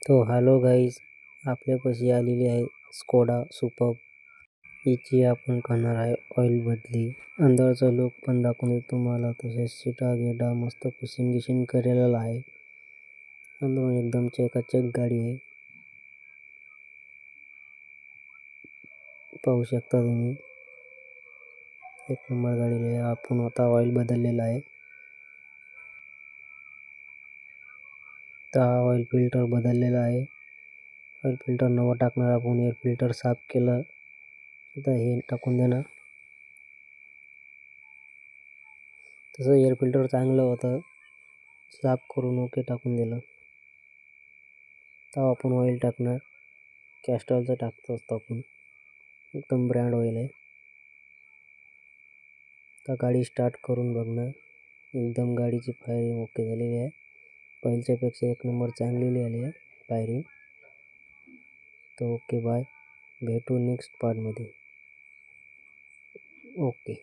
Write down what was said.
तो hello guys, आपल्यापाशी आलेली आहे स्कोडा सुपर्ब. हिची आपण करणार आहे ऑइल बदली. अंदरचा लुक पण दाखवून देतो तुम्हाला. तसेच सीटा गेटा मस्त पुसिंग गिशिंग केलेला आहे. अंदरून एकदम चकाचक गाडी आहे, पाहू शकता तुम्ही. एक नंबर गाडी आहे. आपण आता ऑइल बदललेला आहे. तर ऑइल फिल्टर बदललेला आहे. ऑइल फिल्टर नवं टाकणार आपण. एअर फिल्टर साफ केलं, आता हे टाकून देणार. तसं एअर फिल्टर चांगलं होतं, साफ करून ओके टाकून दिलं. तर आपण ऑइल टाकणार. कॅस्ट्रॉलचं टाकतो असतो आपण, एकदम ब्रँड ऑइल आहे. तर गाडी स्टार्ट करून बघणार. एकदम गाडीची फायरिंग ओके झालेली आहे. पहिल्यापेक्षा एक नंबर चांगलेली आली आहे फायरिंग. तर ओके बाय, भेटू नेक्स्ट पार्टमध्ये. ओके.